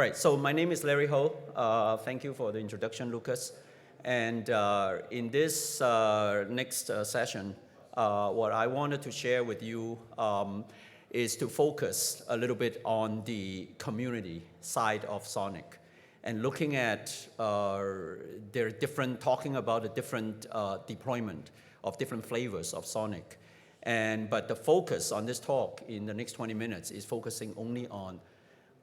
All right, so my name is Larry Ho. Thank you for the introduction, Lucas. And in this next session, what I wanted to share with you is to focus a little bit on the community side of SONiC and looking at talking about the different deployment of different flavors of SONiC. But the focus on this talk in the next 20 minutes is focusing only on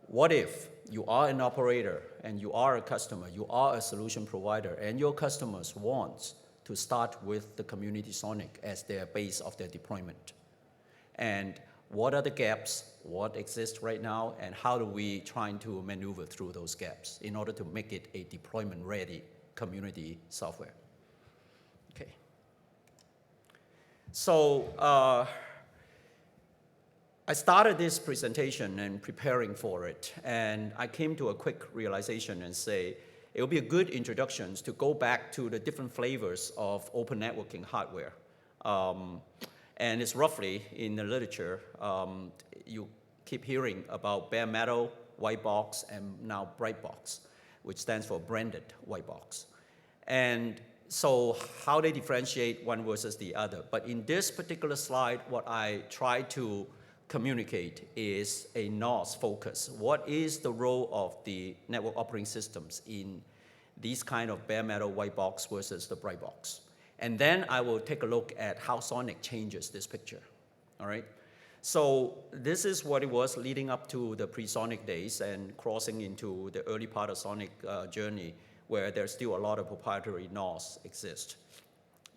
what if you are an operator and you are a customer, you are a solution provider, and your customers want to start with the community SONiC as their base of their deployment? And what are the gaps, what exists right now, and how do we try to maneuver through those gaps in order to make it a deployment-ready community software? Okay. So, I started this presentation and preparing for it, and I came to a quick realization and say it would be a good introduction to go back to the different flavors of open networking hardware. And it's roughly, in the literature, you keep hearing about bare metal, white box, and now Brite box, which stands for branded white box. And so how they differentiate one versus the other. But in this particular slide, what I try to communicate is a NOS focus. What is the role of the network operating systems in these kind of bare metal white box versus the Brite box? And then I will take a look at how SONiC changes this picture, all right? So this is what it was leading up to the pre-SONiC days and crossing into the early part of SONiC journey, where there's still a lot of proprietary NOS exist.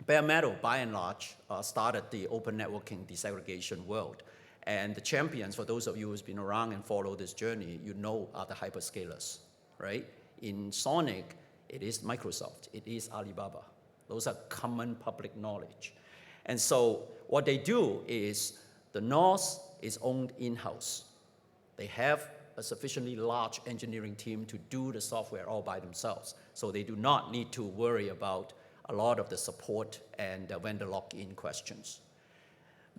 Bare metal, by and large, started the open networking disaggregation world. And the champions, for those of you who's been around and follow this journey, you know are the hyperscalers, right? In SONiC, it is Microsoft, it is Alibaba. Those are common public knowledge. And so what they do is the NOS is owned in-house. They have a sufficiently large engineering team to do the software all by themselves. So they do not need to worry about a lot of the support and the vendor lock-in questions.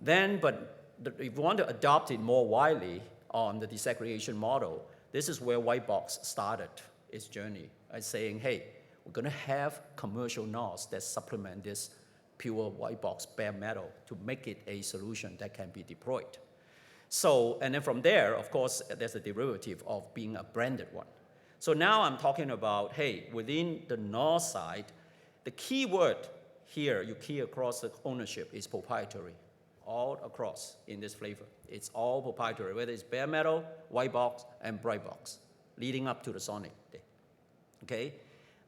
But if you want to adopt it more widely on the disaggregation model, this is where white box started its journey, saying, hey, we're going to have commercial NOS that supplement this pure white box bare metal to make it a solution that can be deployed. So, and then from there, of course, there's a derivative of being a branded one. So now I'm talking about, hey, within the NOS side, the key word here, you key across the ownership, is proprietary. All across in this flavor. It's all proprietary, whether it's bare metal, white box, and Brite box, leading up to the SONiC day. Okay?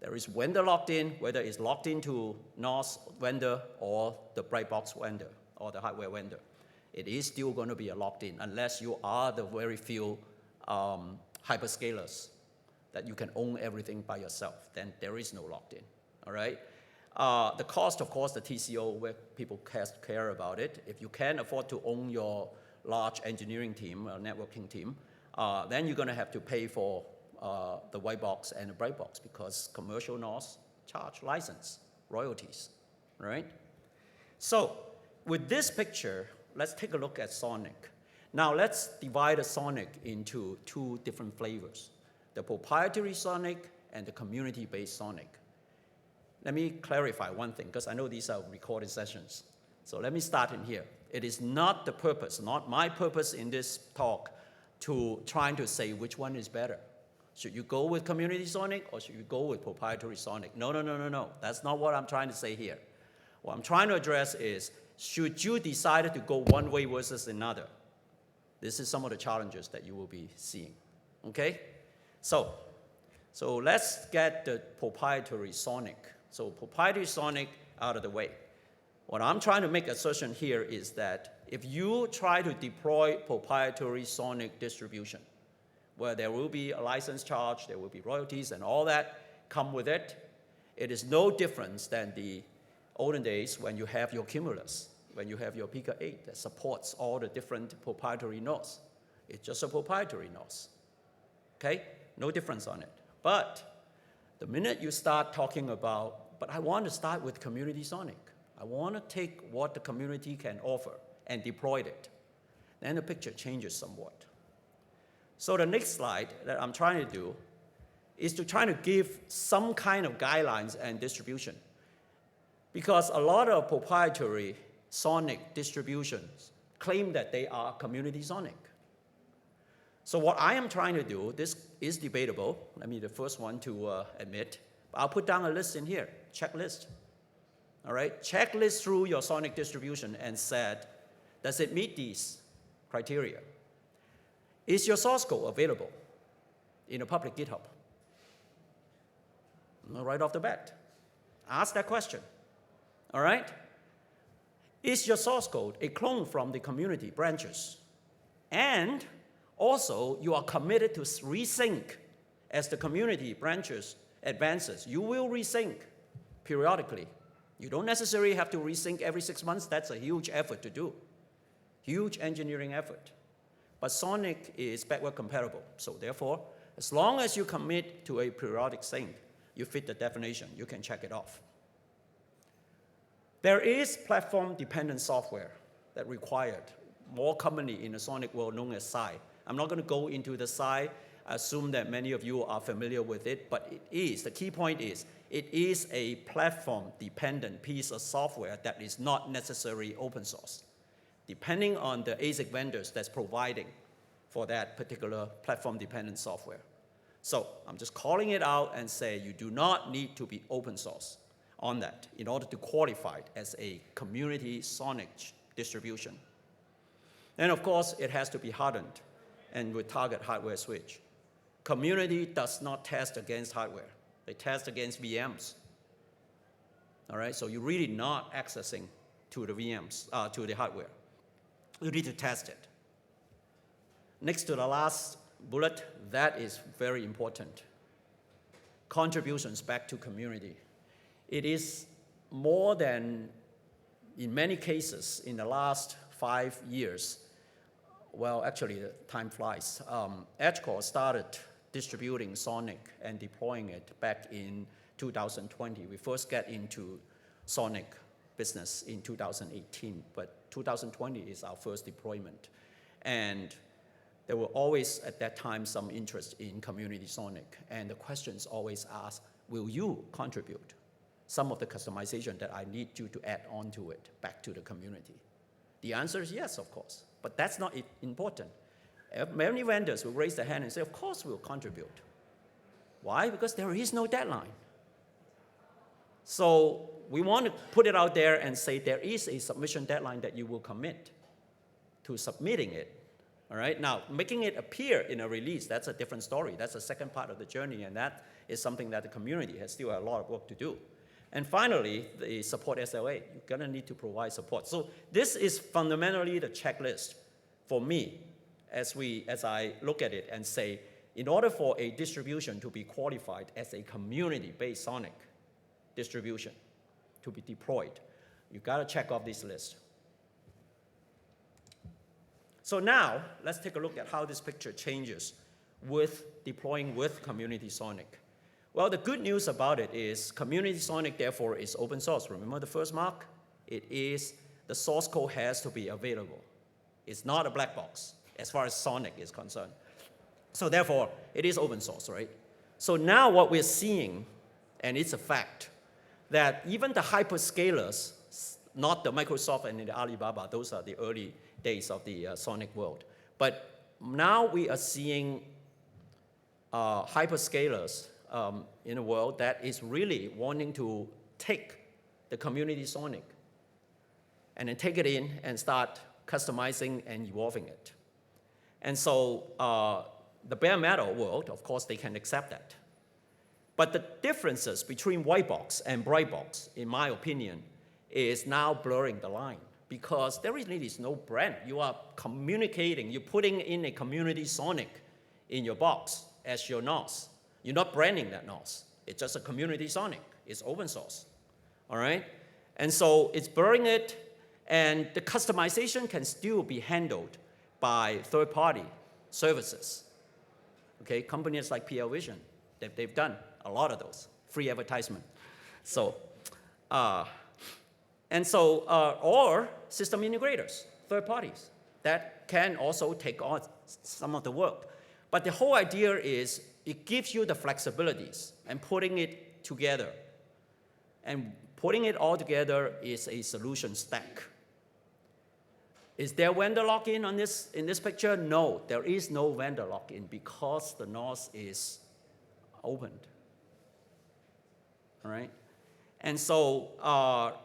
There is vendor locked in, whether it's locked into NOS vendor or the Brite box vendor or the hardware vendor. It is still going to be a locked in unless you are the very few hyperscalers that you can own everything by yourself. Then there is no locked in. All right? The cost, of course, the TCO, where people care about it. If you can't afford to own your large engineering team, or networking team, then you're going to have to pay for the white box and the Brite box because commercial NOS charge license, royalties, right? So with this picture, let's take a look at SONiC. Now let's divide the SONiC into two different flavors, the proprietary SONiC and the community-based SONiC. Let me clarify one thing, because I know these are recorded sessions. So let me start in here. It is not the purpose, not my purpose in this talk, to trying to say which one is better. Should you go with community SONiC or should you go with proprietary SONiC? No. That's not what I'm trying to say here. What I'm trying to address is, should you decide to go one way versus another? This is some of the challenges that you will be seeing, okay? So let's get the proprietary SONiC. So proprietary SONiC out of the way. What I'm trying to make assertion here is that if you try to deploy proprietary SONiC distribution, where there will be a license charge, there will be royalties and all that come with it, it is no difference than the olden days when you have your Cumulus, when you have your Pika 8 that supports all the different proprietary NOS. It's just a proprietary NOS, okay? No difference on it. But the minute you start talking about, but I want to start with community SONiC. I want to take what the community can offer and deploy it. Then the picture changes somewhat. So the next slide that I'm trying to do is to try to give some kind of guidelines and distribution. Because a lot of proprietary SONiC distributions claim that they are community SONiC. So what I am trying to do, this is debatable. Let me be the first one to admit. I'll put down a list in here, checklist. All right, checklist through your SONiC distribution and said, does it meet these criteria? Is your source code available in a public GitHub? Right off the bat, ask that question. All right? Is your source code a clone from the community branches? And also, you are committed to resync as the community branches advances. You will resync periodically. You don't necessarily have to resync every 6 months. That's a huge effort to do, huge engineering effort. But SONiC is backward compatible. So therefore, as long as you commit to a periodic sync, you fit the definition. You can check it off. There is platform-dependent software that required, more commonly in the SONiC world, known as SI. I'm not going to go into the SI. I assume that many of you are familiar with it, but it is, the key point is, it is a platform-dependent piece of software that is not necessarily open source, depending on the ASIC vendors that's providing for that particular platform-dependent software. So I'm just calling it out and say you do not need to be open source on that in order to qualify it as a community SONiC distribution. And of course, it has to be hardened and with target hardware switch. Community does not test against hardware. They test against VMs. All right, so you're really not accessing to the VMs, to the hardware. You need to test it. Next to the last bullet, that is very important. Contributions back to community. It is more than, in many cases, in the last 5 years, well, actually, time flies. Edgecore started distributing SONiC and deploying it back in 2020. We first got into SONiC business in 2018, but 2020 is our first deployment. And there were always, at that time, some interest in community SONiC. And the questions always asked, will you contribute some of the customization that I need you to add on to it back to the community? The answer is yes, of course. But that's not important. Many vendors will raise their hand and say, of course we'll contribute. Why? Because there is no deadline. So we want to put it out there and say there is a submission deadline that you will commit to submitting it. All right? Now, making it appear in a release, that's a different story. That's the second part of the journey, and that is something that the community has still a lot of work to do. And finally, the support SLA. You're going to need to provide support. So this is fundamentally the checklist for me as I look at it and say, in order for a distribution to be qualified as a community-based SONiC distribution to be deployed, you've got to check off this list. So now, let's take a look at how this picture changes with deploying with community SONiC. Well, the good news about it is community SONiC, therefore, is open source. Remember the first mark? It is, the source code has to be available. It's not a black box as far as SONiC is concerned. So therefore, it is open source, right? So now what we're seeing, and it's a fact, that even the hyperscalers, not the Microsoft and the Alibaba, those are the early days of the SONiC world. But now we are seeing hyperscalers in a world that is really wanting to take the community SONiC and then take it in and start customizing and evolving it. And so the bare metal world, of course, they can accept that. But the differences between white box and bright box, in my opinion, is now blurring the line because there really is no brand. You are communicating, you're putting in a community SONiC in your box as your NOS. You're not branding that NOS. It's just a community SONiC. It's open source, all right? And so it's blurring it, and the customization can still be handled by third-party services, okay? Companies like PL Vision, they've done a lot of those, free advertisement. So, or system integrators, third parties, that can also take on some of the work. But the whole idea is it gives you the flexibilities and putting it together. And putting it all together is a solution stack. Is there vendor lock-in on this, in this picture? No, there is no vendor lock-in because the NOS is opened. All right? And so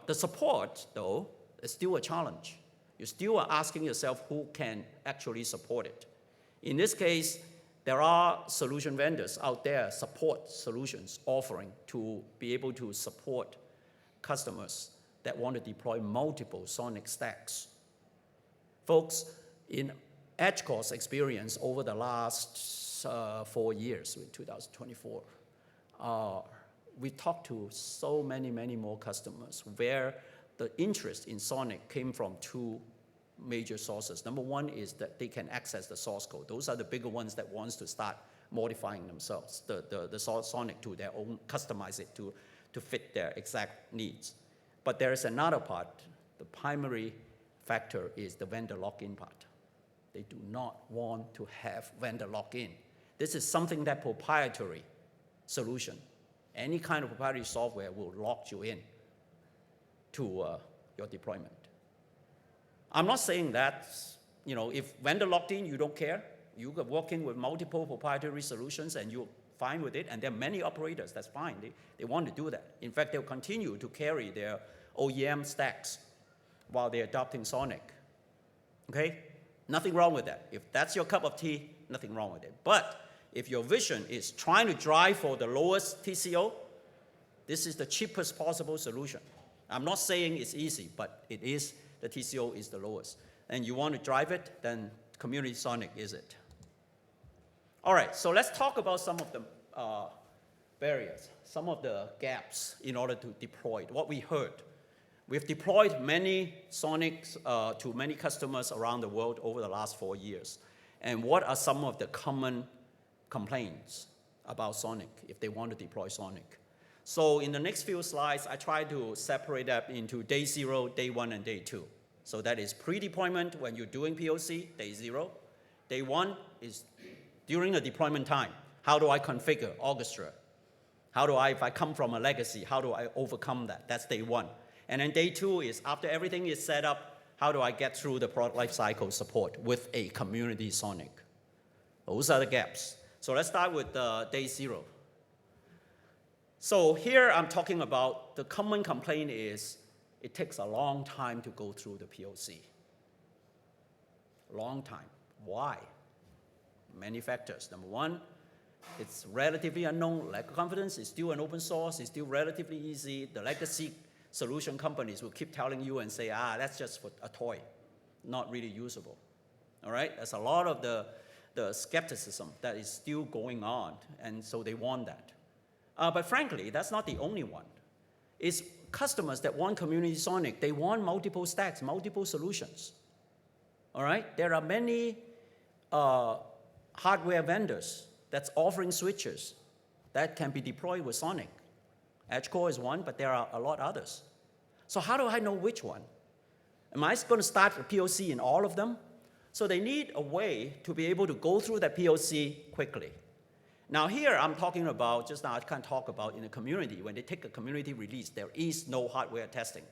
the support, though, is still a challenge. You still are asking yourself who can actually support it. In this case, there are solution vendors out there, support solutions offering to be able to support customers that want to deploy multiple SONiC stacks. Folks, in Edgecore's experience over the last 4 years, in 2024, we talked to so many more customers where the interest in SONiC came from two major sources. Number one is that they can access the source code. Those are the bigger ones that wants to start modifying themselves, the SONiC to their own, customize it to fit their exact needs. But there is another part. The primary factor is the vendor lock-in part. They do not want to have vendor lock-in. This is something that proprietary solution. Any kind of proprietary software will lock you in to your deployment. I'm not saying that, you know, if vendor locked in, you don't care. You are working with multiple proprietary solutions and you're fine with it, and there are many operators, that's fine. They want to do that. In fact, they'll continue to carry their OEM stacks while they're adopting SONiC. Okay? Nothing wrong with that. If that's your cup of tea, nothing wrong with it. But if your vision is trying to drive for the lowest TCO, this is the cheapest possible solution. I'm not saying it's easy, but it is, the TCO is the lowest. And you want to drive it, then community SONiC is it. All right, so let's talk about some of the barriers, some of the gaps in order to deploy it, what we heard. We've deployed many SONiCs to many customers around the world over the last 4 years. And what are some of the common complaints about SONiC if they want to deploy SONiC? So in the next few slides, I try to separate that into day 0, day 1, and day 2. So that is pre-deployment when you're doing POC, day 0. Day 1 is during the deployment time. How do I configure Orchestra? How do I, if I come from a legacy, how do I overcome that? That's day 1. And then day 2 is after everything is set up, how do I get through the product lifecycle support with a community SONiC? Those are the gaps. So let's start with day 0. So here I'm talking about the common complaint is it takes a long time to go through the POC. Long time. Why? Many factors. Number one, it's relatively unknown, lack of confidence. It's still an open source. It's still relatively easy. The legacy solution companies will keep telling you and say, that's just for a toy, not really usable. All right? There's a lot of the skepticism that is still going on, and so they want that. But frankly, that's not the only one. It's customers that want community SONiC. They want multiple stacks, multiple solutions. All right? There are many hardware vendors that's offering switches that can be deployed with SONiC. Edgecore is one, but there are a lot others. So how do I know which one? Am I going to start a POC in all of them? So they need a way to be able to go through that POC quickly. Now here I'm talking about, just now I can't talk about in the community, when they take a community release, there is no hardware testing.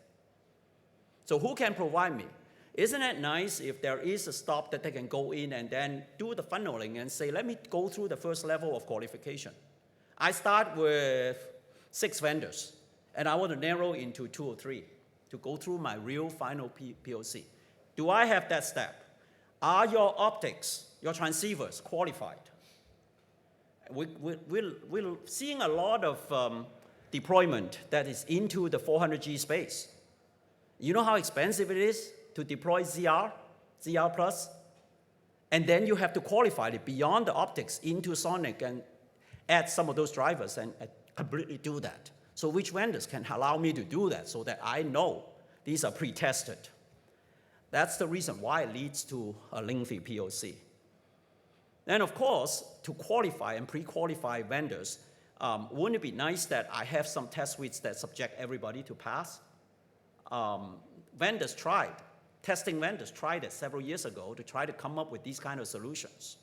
So who can provide me? Isn't it nice if there is a stop that they can go in and then do the funneling and say, let me go through the first level of qualification. I start with 6 vendors, and I want to narrow into 2 or 3 to go through my real final POC. Do I have that step? Are your optics, your transceivers qualified? We're seeing a lot of deployment that is into the 400G space. You know how expensive it is to deploy ZR Plus? And then you have to qualify it beyond the optics into SONiC and add some of those drivers and completely do that. So which vendors can allow me to do that so that I know these are pre-tested? That's the reason why it leads to a lengthy POC. Then, of course, to qualify and pre-qualify vendors, wouldn't it be nice that I have some test suites that subject everybody to pass? Testing vendors tried it several years ago to try to come up with these kind of solutions.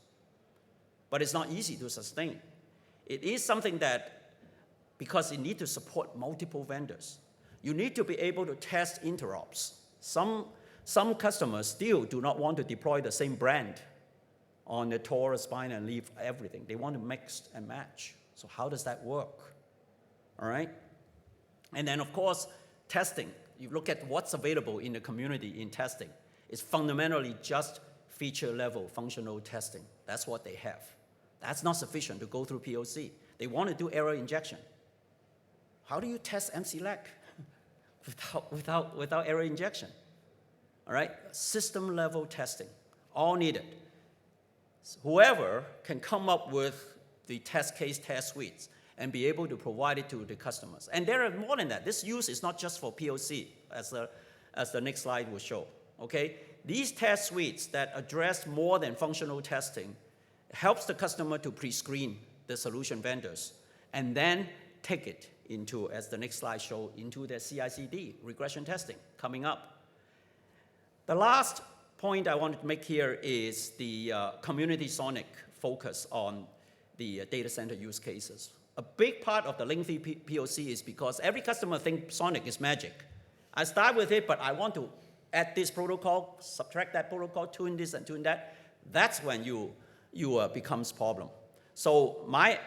but it's not easy to sustain. It is something that, because it needs to support multiple vendors, you need to be able to test interops. Some customers still do not want to deploy the same brand on the torus spine and leave everything. They want to mix and match. So how does that work? All right? And then, of course, testing. You look at what's available in the community in testing. It's fundamentally just feature-level functional testing. That's what they have. That's not sufficient to go through POC. They want to do error injection. How do you test MCLAC without error injection? All right? System-level testing, all needed. So whoever can come up with the test case, test suites, and be able to provide it to the customers. And there are more than that. This use is not just for POC, as the next slide will show. Okay? These test suites that address more than functional testing helps the customer to pre-screen the solution vendors and then take it into, as the next slide shows, into their CI/CD regression testing coming up. The last point I want to make here is the community SONiC focus on the data center use cases. A big part of the lengthy POC is because every customer thinks SONiC is magic. I start with it, but I want to add this protocol, subtract that protocol, tune this and tune that. That's when you becomes problem. So my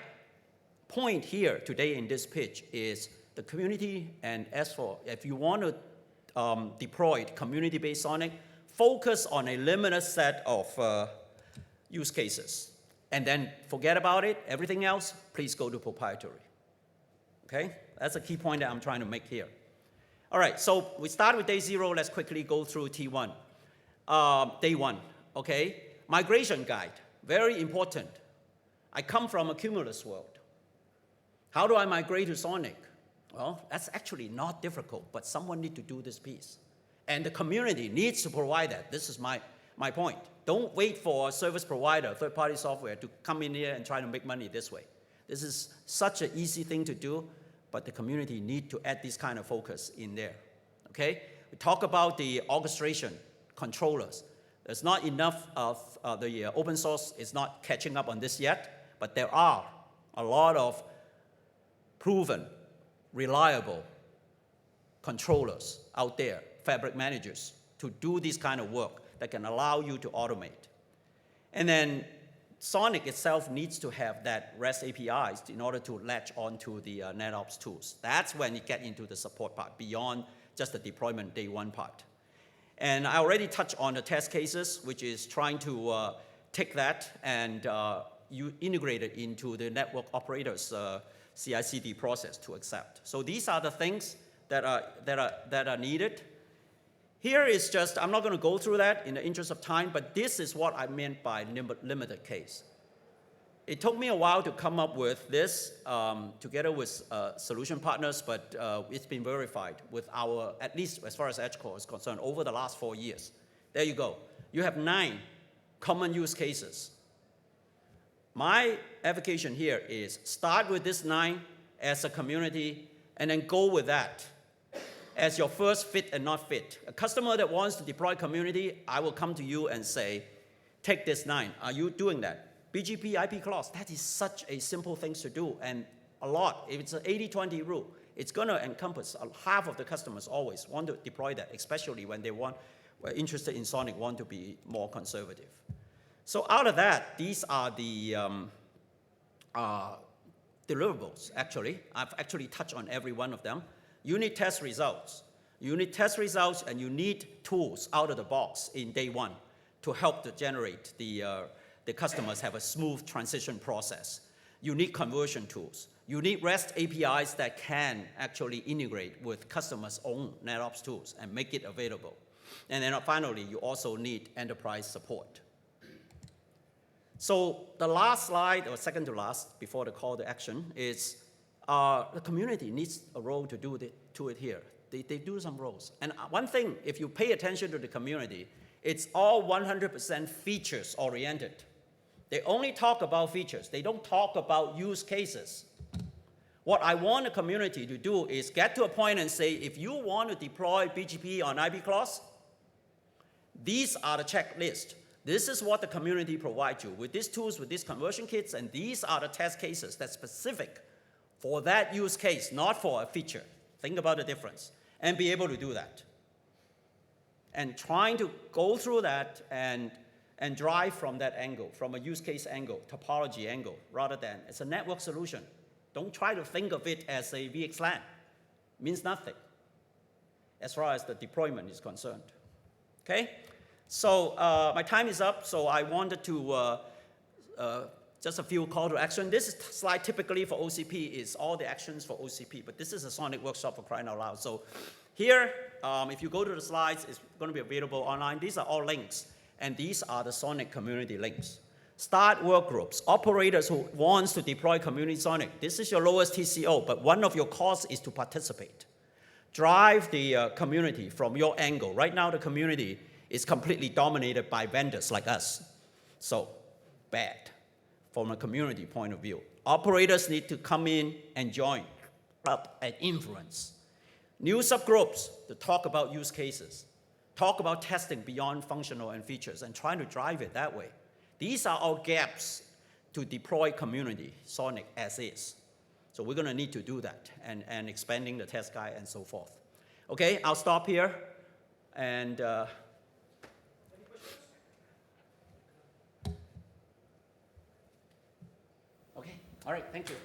point here today in this pitch is the community, and as for if you want to deploy community-based SONiC, focus on a limited set of use cases. And then forget about it. Everything else, please go to proprietary. Okay? That's a key point that I'm trying to make here. All right, so we start with day 0. Let's quickly go through T1. Day 1, okay? Migration guide, very important. I come from a Cumulus world. How do I migrate to SONiC? Well, that's actually not difficult, but someone needs to do this piece. And the community needs to provide that. This is my point. Don't wait for a service provider, third-party software, to come in here and try to make money this way. This is such an easy thing to do, but the community need to add this kind of focus in there, okay? We talk about the orchestration controllers. There's not enough of the open source is not catching up on this yet, but there are a lot of proven, reliable controllers out there, fabric managers, to do this kind of work that can allow you to automate. And then SONiC itself needs to have that REST APIs in order to latch onto the NetOps tools. That's when you get into the support part, beyond just the deployment day 1 part. And I already touched on the test cases, which is trying to take that and you integrate it into the network operator's CI/CD process to accept. So these are the things that are needed. Here is just, I'm not going to go through that in the interest of time, but this is what I meant by limited case. It took me a while to come up with this together with solution partners, but it's been verified with our, at least as far as Edgecore is concerned, over the last 4 years. There you go. You have 9 common use cases. My advocation here is start with this 9 as a community and then go with that as your first fit and not fit. A customer that wants to deploy community, I will come to you and say, take this 9. Are you doing that? BGP IP clause, that is such a simple thing to do, and a lot. If it's an 80-20 rule, it's going to encompass half of the customers always want to deploy that, especially when they were interested in SONiC, want to be more conservative. So out of that, these are the deliverables, actually. I've actually touched on every one of them. You need test results. You need test results, and you need tools out of the box in day 1 to help to generate the customers have a smooth transition process. You need conversion tools. You need REST APIs that can actually integrate with customers' own NetOps tools and make it available. And then finally, you also need enterprise support. So the last slide, or second to last, before the call to action, is the community needs a role to do it here. They do some roles. And one thing, if you pay attention to the community, it's all 100% features oriented. They only talk about features. They don't talk about use cases. What I want the community to do is get to a point and say, if you want to deploy BGP on IP clause, these are the checklists. This is what the community provides you with these tools, with these conversion kits, and these are the test cases that's specific for that use case, not for a feature. Think about the difference, and be able to do that. And trying to go through that and drive from that angle, from a use case angle, topology angle, rather than it's a network solution. Don't try to think of it as a VXLAN. It means nothing as far as the deployment is concerned. Okay? So my time is up, so I wanted to just a few call to action. This slide typically for OCP is all the actions for OCP, but this is a SONiC workshop for crying out loud. So here, if you go to the slides, it's going to be available online. These are all links, and these are the SONiC community links. Start work groups, operators who wants to deploy community SONiC. This is your lowest TCO, but one of your costs is to participate. Drive the community from your angle. Right now, the community is completely dominated by vendors like us. So, bad from a community point of view. Operators need to come in and join up and influence. New subgroups to talk about use cases, talk about testing beyond functional and features, and trying to drive it that way. These are our gaps to deploy community SONiC as is. So we're going to need to do that, and expanding the test guide and so forth. Okay, I'll stop here. And okay, all right, thank you.